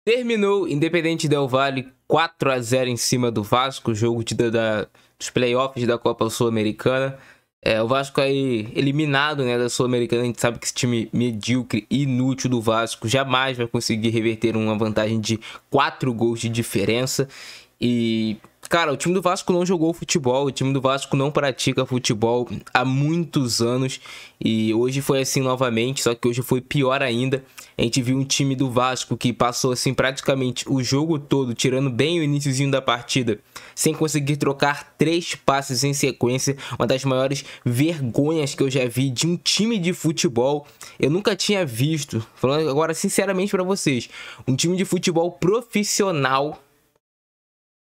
Terminou Independente Del Valle 4 a 0 em cima do Vasco, jogo dos playoffs da Copa Sul-Americana. O Vasco aí eliminado, né, da Sul-Americana. A gente sabe que esse time medíocre e inútil do Vasco jamais vai conseguir reverter uma vantagem de 4 gols de diferença. E, cara, o time do Vasco não jogou futebol, o time do Vasco não pratica futebol há muitos anos. E hoje foi assim novamente, só que hoje foi pior ainda. A gente viu um time do Vasco que passou assim praticamente o jogo todo, tirando bem o iniciozinho da partida, sem conseguir trocar 3 passes em sequência. Uma das maiores vergonhas que eu já vi de um time de futebol. Eu nunca tinha visto, falando agora sinceramente para vocês, um time de futebol profissional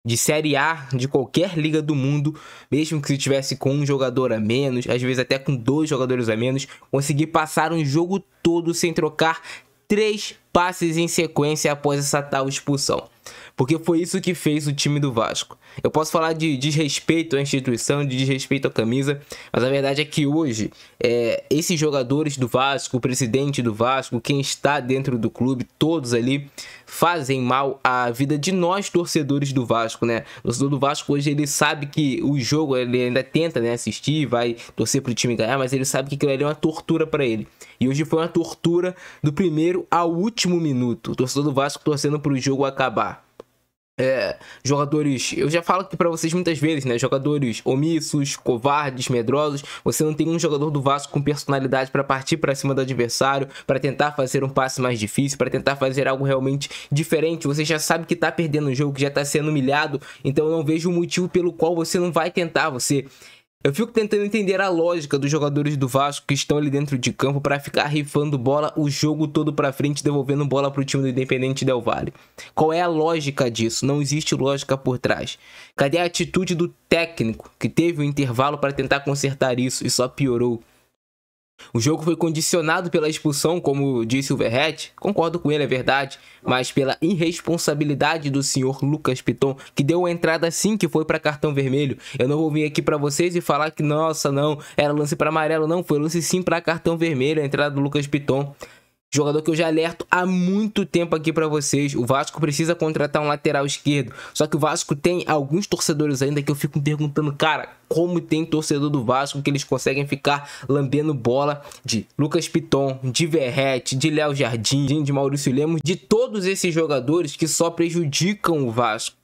de Série A de qualquer liga do mundo, mesmo que se tivesse com um jogador a menos, às vezes até com 2 jogadores a menos, conseguir passar um jogo todo sem trocar 3 passes em sequência após essa tal expulsão. Porque foi isso que fez o time do Vasco. Eu posso falar de desrespeito à instituição, de desrespeito à camisa, mas a verdade é que hoje, esses jogadores do Vasco, o presidente do Vasco, quem está dentro do clube, todos ali, fazem mal à vida de nós torcedores do Vasco, né? O torcedor do Vasco hoje, ele sabe que o jogo, ele ainda tenta, né, assistir, vai torcer pro time ganhar, mas ele sabe que aquilo ali é uma tortura para ele. E hoje foi uma tortura do primeiro ao último minuto. O torcedor do Vasco torcendo pro jogo acabar. Jogadores, eu já falo aqui pra vocês muitas vezes, né? Jogadores omissos, covardes, medrosos. Você não tem um jogador do Vasco com personalidade pra partir pra cima do adversário, pra tentar fazer um passe mais difícil, pra tentar fazer algo realmente diferente. Você já sabe que tá perdendo o jogo, que já tá sendo humilhado, então eu não vejo o motivo pelo qual você não vai tentar. Eu fico tentando entender a lógica dos jogadores do Vasco que estão ali dentro de campo para ficar rifando bola o jogo todo para frente, devolvendo bola para o time do Independente Del Valle. Qual é a lógica disso? Não existe lógica por trás. Cadê a atitude do técnico que teve um intervalo para tentar consertar isso e só piorou? O jogo foi condicionado pela expulsão, como disse o Verratti, concordo com ele, é verdade, mas pela irresponsabilidade do senhor Lucas Piton, que deu a entrada assim que foi para cartão vermelho. Eu não vou vir aqui para vocês e falar que, nossa, não, era lance para amarelo, não, foi lance sim para cartão vermelho, a entrada do Lucas Piton. Jogador que eu já alerto há muito tempo aqui pra vocês. O Vasco precisa contratar um lateral esquerdo. Só que o Vasco tem alguns torcedores ainda que eu fico me perguntando, cara, como tem torcedor do Vasco que eles conseguem ficar lambendo bola de Lucas Piton, de Verratti, de Léo Jardim, de Maurício Lemos, de todos esses jogadores que só prejudicam o Vasco.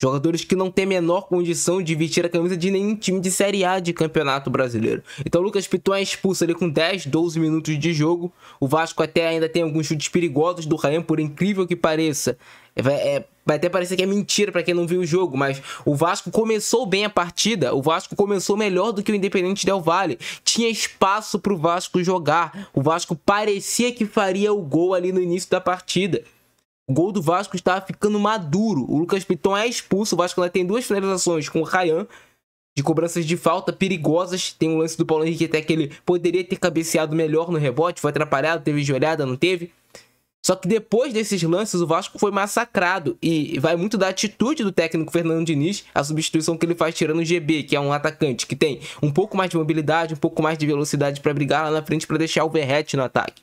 Jogadores que não têm a menor condição de vestir a camisa de nenhum time de Série A de Campeonato Brasileiro. Então o Lucas Piton é expulso ali com 10, 12 minutos de jogo. O Vasco até ainda tem alguns chutes perigosos do Rayan, por incrível que pareça. Vai até parecer que é mentira para quem não viu o jogo, mas o Vasco começou bem a partida. O Vasco começou melhor do que o Independente Del Valle. Tinha espaço para o Vasco jogar. O Vasco parecia que faria o gol ali no início da partida. O gol do Vasco estava ficando maduro. O Lucas Piton é expulso. O Vasco tem 2 finalizações com o Rayan, de cobranças de falta perigosas. Tem um lance do Paulo Henrique até que ele poderia ter cabeceado melhor no rebote. Foi atrapalhado, teve joelhada, não teve. Só que depois desses lances o Vasco foi massacrado. E vai muito da atitude do técnico Fernando Diniz, a substituição que ele faz tirando o GB, que é um atacante que tem um pouco mais de mobilidade, um pouco mais de velocidade para brigar lá na frente, para deixar o Verratti no ataque.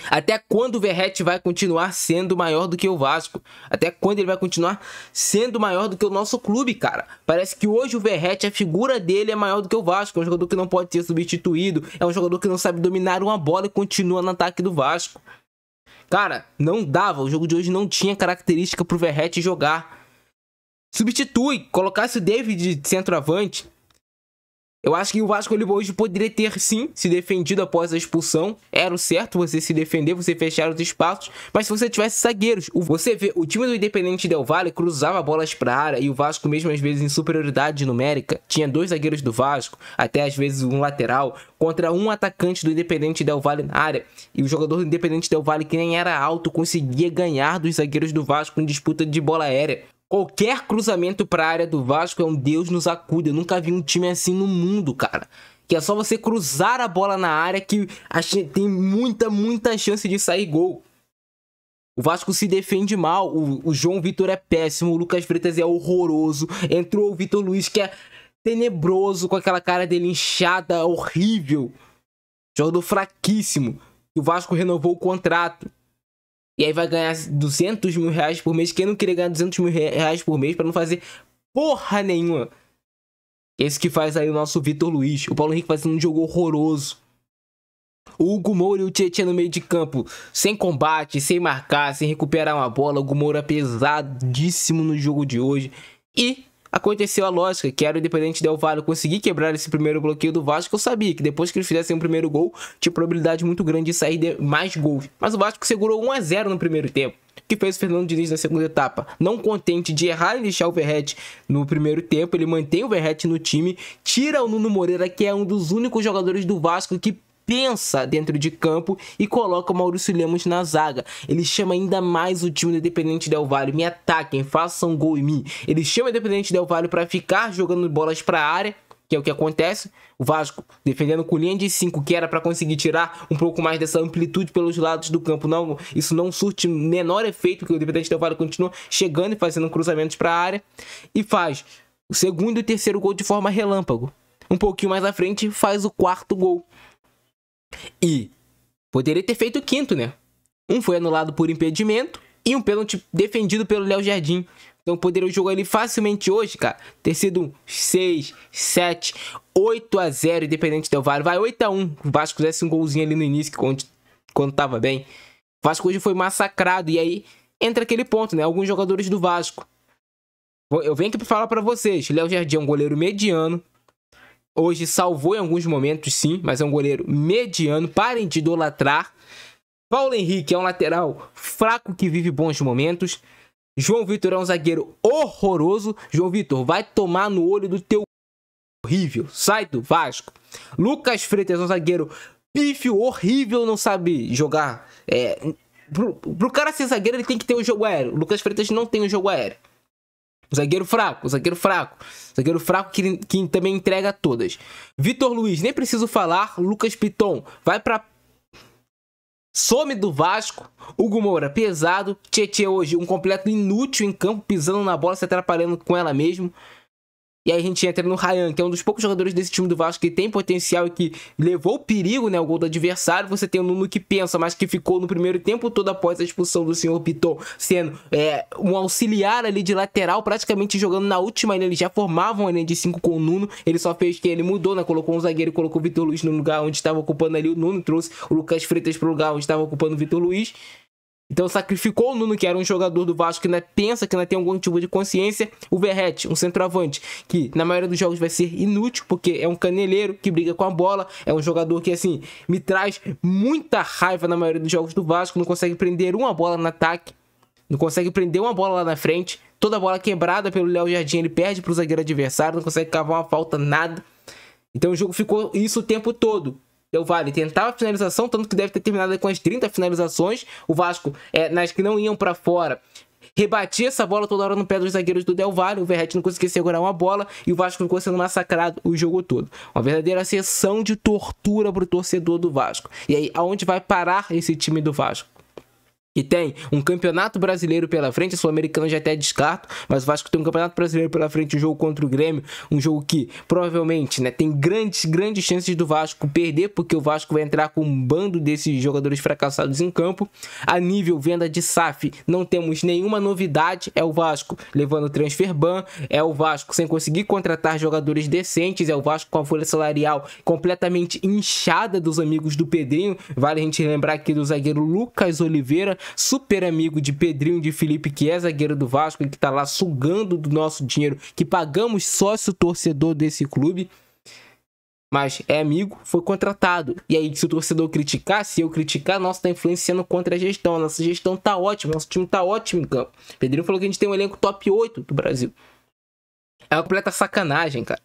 Até quando o Verratti vai continuar sendo maior do que o Vasco? Até quando ele vai continuar sendo maior do que o nosso clube, cara? Parece que hoje o Verratti, a figura dele é maior do que o Vasco. É um jogador que não pode ser substituído. É um jogador que não sabe dominar uma bola e continua no ataque do Vasco. Cara, não dava. O jogo de hoje não tinha característica pro Verratti jogar. Substitui. Colocasse o David de centroavante. Eu acho que o Vasco ele hoje poderia ter sim se defendido após a expulsão. Era o certo você se defender, você fechar os espaços. Mas se você tivesse zagueiros, você vê, o time do Independente Del Valle cruzava bolas para a área e o Vasco, mesmo às vezes em superioridade numérica, tinha 2 zagueiros do Vasco, até às vezes um lateral, contra um atacante do Independente Del Valle na área. E o jogador do Independente Del Valle, que nem era alto, conseguia ganhar dos zagueiros do Vasco em disputa de bola aérea. Qualquer cruzamento para a área do Vasco é um Deus nos acuda. Eu nunca vi um time assim no mundo, cara. Que é só você cruzar a bola na área que tem muita chance de sair gol. O Vasco se defende mal. O João Vitor é péssimo. O Lucas Freitas é horroroso. Entrou o Vitor Luiz, que é tenebroso, com aquela cara dele inchada, horrível. Jogador fraquíssimo. O Vasco renovou o contrato. E aí vai ganhar 200 mil reais por mês. Quem não queria ganhar 200 mil reais por mês pra não fazer porra nenhuma? Esse que faz aí o nosso Vitor Luiz. O Paulo Henrique fazendo um jogo horroroso. O Hugo Moura e o Tietchan no meio de campo, sem combate, sem marcar, sem recuperar uma bola. O Hugo Moura pesadíssimo no jogo de hoje. E aconteceu a lógica, que era o Independente Del Valle conseguir quebrar esse primeiro bloqueio do Vasco. Eu sabia que depois que eles fizessem o primeiro gol, tinha probabilidade muito grande de sair mais gols. Mas o Vasco segurou 1 a 0 no primeiro tempo, que fez o Fernando Diniz na segunda etapa. Não contente de errar e deixar o Verratti no primeiro tempo, ele mantém o Verratti no time, tira o Nuno Moreira, que é um dos únicos jogadores do Vasco que pensa dentro de campo, e coloca o Maurício Lemos na zaga. Ele chama ainda mais o time do Independente Del Valle: me ataquem, façam um gol em mim. Ele chama o Independente Del Valle para ficar jogando bolas para a área, que é o que acontece. O Vasco defendendo com linha de 5, que era para conseguir tirar um pouco mais dessa amplitude pelos lados do campo. Não, isso não surte menor efeito, porque o Independente Del Valle continua chegando e fazendo cruzamentos para a área, e faz o segundo e o terceiro gol de forma relâmpago. Um pouquinho mais à frente faz o quarto gol. E poderia ter feito o quinto, né? Um foi anulado por impedimento e um pênalti defendido pelo Léo Jardim. Então poderia o jogo ali facilmente hoje, cara, ter sido um 6, 7, 8 a 0 Independente Del Valle. Vai 8 a 1. O Vasco fizesse um golzinho ali no início, quando tava bem. O Vasco hoje foi massacrado. E aí entra aquele ponto, né? Alguns jogadores do Vasco. Eu venho aqui pra falar pra vocês. Léo Jardim é um goleiro mediano. Hoje salvou em alguns momentos, sim, mas é um goleiro mediano. Parem de idolatrar. Paulo Henrique é um lateral fraco que vive bons momentos. João Vitor é um zagueiro horroroso. João Vitor, vai tomar no olho do teu horrível. Sai do Vasco. Lucas Freitas é um zagueiro pífio, horrível, não sabe jogar. Pro cara ser zagueiro, ele tem que ter o jogo aéreo. O Lucas Freitas não tem o jogo aéreo. Zagueiro fraco que também entrega todas. Vitor Luiz, nem preciso falar. Lucas Piton, vai pra... some do Vasco. Hugo Moura, pesado. Tietchan hoje, um completo inútil em campo, pisando na bola, se atrapalhando com ela mesmo. E aí a gente entra no Ryan, que é um dos poucos jogadores desse time do Vasco que tem potencial e que levou o perigo, né, o gol do adversário. Você tem o Nuno que pensa, mas que ficou no primeiro tempo todo após a expulsão do senhor Piton, sendo um auxiliar ali de lateral, praticamente jogando na última linha. Eles já formavam a linha de 5 com o Nuno. Ele só fez que ele mudou, né, colocou um zagueiro e colocou o Vitor Luiz no lugar onde estava ocupando ali o Nuno. Trouxe o Lucas Freitas para o lugar onde estava ocupando o Vitor Luiz. Então sacrificou o Nuno, que era um jogador do Vasco que ainda pensa, que ainda tem algum tipo de consciência. O Verratti, um centroavante, que na maioria dos jogos vai ser inútil, porque é um caneleiro que briga com a bola. É um jogador que, assim, me traz muita raiva na maioria dos jogos do Vasco. Não consegue prender uma bola no ataque, não consegue prender uma bola lá na frente. Toda bola quebrada pelo Léo Jardim, ele perde pro zagueiro adversário, não consegue cavar uma falta, nada. Então o jogo ficou isso o tempo todo. Del Valle tentava a finalização, tanto que deve ter terminado com as 30 finalizações. O Vasco, nas que não iam para fora, rebatia essa bola toda hora no pé dos zagueiros do Del Valle. O Verratti não conseguia segurar uma bola e o Vasco ficou sendo massacrado o jogo todo. Uma verdadeira sessão de tortura pro torcedor do Vasco. E aí, aonde vai parar esse time do Vasco? Que tem um campeonato brasileiro pela frente, a Sul-Americana já até descarto, mas o Vasco tem um campeonato brasileiro pela frente, um jogo contra o Grêmio, um jogo que provavelmente, né, tem grandes chances do Vasco perder, porque o Vasco vai entrar com um bando desses jogadores fracassados em campo. A nível venda de SAF, não temos nenhuma novidade, é o Vasco levando transfer ban, é o Vasco sem conseguir contratar jogadores decentes, é o Vasco com a folha salarial completamente inchada dos amigos do Pedrinho. Vale a gente lembrar aqui do zagueiro Lucas Oliveira, super amigo de Pedrinho, de Felipe, que é zagueiro do Vasco e que tá lá sugando do nosso dinheiro, que pagamos sócio torcedor desse clube. Mas é amigo, foi contratado. E aí, se o torcedor criticar, se eu criticar, nossa, tá influenciando contra a gestão. Nossa gestão tá ótima, nosso time tá ótimo em campo. Pedrinho falou que a gente tem um elenco top 8 do Brasil. É uma completa sacanagem, cara.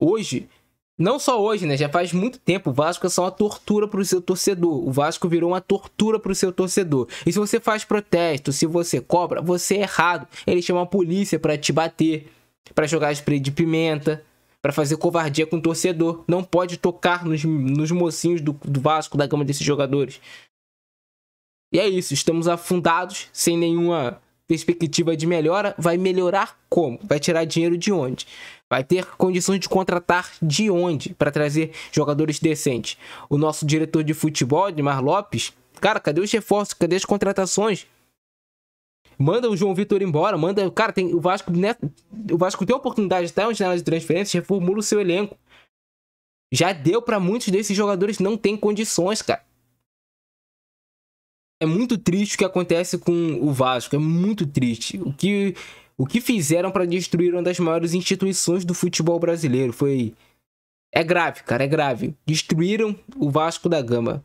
Hoje, não só hoje, né? Já faz muito tempo, o Vasco é só uma tortura pro seu torcedor. O Vasco virou uma tortura pro seu torcedor. E se você faz protesto, se você cobra, você é errado. Eles chamam a polícia pra te bater, pra jogar spray de pimenta, pra fazer covardia com o torcedor. Não pode tocar nos mocinhos do Vasco, da gama desses jogadores. E é isso, estamos afundados, sem nenhuma perspectiva de melhora. Vai melhorar como? Vai tirar dinheiro de onde? Vai ter condições de contratar de onde para trazer jogadores decentes? O nosso diretor de futebol, Edmar Lopes, Cara, cadê os reforços? Cadê as contratações? Manda o João Vitor embora, manda... Cara, o Vasco, né? O Vasco tem a oportunidade de estar em janela de transferência, reformula o seu elenco. Já deu pra muitos desses jogadores, não tem condições, cara. É muito triste o que acontece com o Vasco, é muito triste. O que fizeram pra destruir uma das maiores instituições do futebol brasileiro foi... É grave, cara, é grave. Destruíram o Vasco da Gama.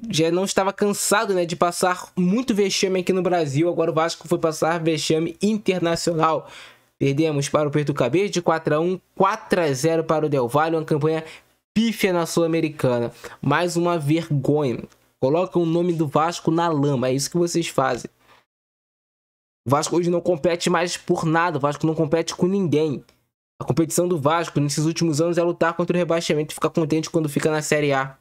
Já não estava cansado, né, de passar muito vexame aqui no Brasil. Agora o Vasco foi passar vexame internacional. Perdemos para o Porto Cabide de 4-1, 4-0 para o Del Valle. Uma campanha pífia na Sul-Americana. Mais uma vergonha. Coloca o nome do Vasco na lama. É isso que vocês fazem. O Vasco hoje não compete mais por nada. O Vasco não compete com ninguém. A competição do Vasco nesses últimos anos é lutar contra o rebaixamento e ficar contente quando fica na Série A.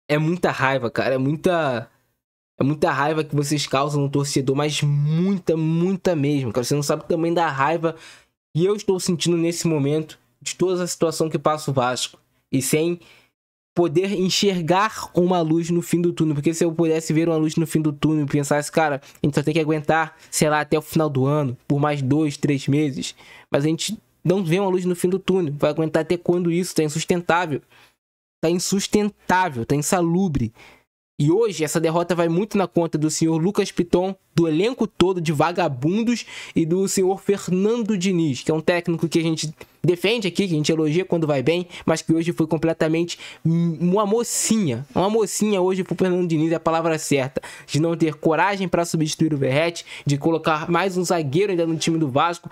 É muita raiva, cara. É muita raiva que vocês causam no torcedor, mas muita mesmo, cara. Você não sabe também da raiva que eu estou sentindo nesse momento de toda a situação que passa o Vasco. E sem poder enxergar uma luz no fim do túnel. Porque se eu pudesse ver uma luz no fim do túnel e pensasse, cara, a gente só tem que aguentar, sei lá, até o final do ano, por mais 2, 3 meses. Mas a gente não vê uma luz no fim do túnel. Vai aguentar até quando isso? Tá insustentável. Tá insustentável, tá insalubre. E hoje essa derrota vai muito na conta do senhor Lucas Piton, do elenco todo de vagabundos e do senhor Fernando Diniz, que é um técnico que a gente defende aqui, que a gente elogia quando vai bem, mas que hoje foi completamente uma mocinha. Uma mocinha hoje pro Fernando Diniz é a palavra certa. De não ter coragem para substituir o Verratti, de colocar mais um zagueiro ainda no time do Vasco,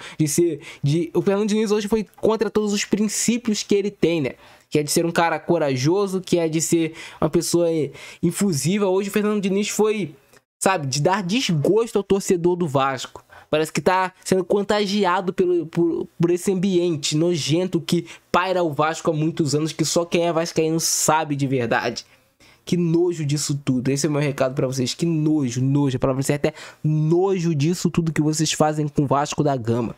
o Fernando Diniz hoje foi contra todos os princípios que ele tem, né? Que é de ser um cara corajoso, que é de ser uma pessoa infusiva. Hoje o Fernando Diniz foi, sabe, de dar desgosto ao torcedor do Vasco. Parece que tá sendo contagiado por esse ambiente nojento que paira o Vasco há muitos anos, que só quem é vascaíno sabe de verdade. Que nojo disso tudo. Esse é o meu recado pra vocês. Que nojo. A palavra certa é nojo disso tudo que vocês fazem com o Vasco da Gama.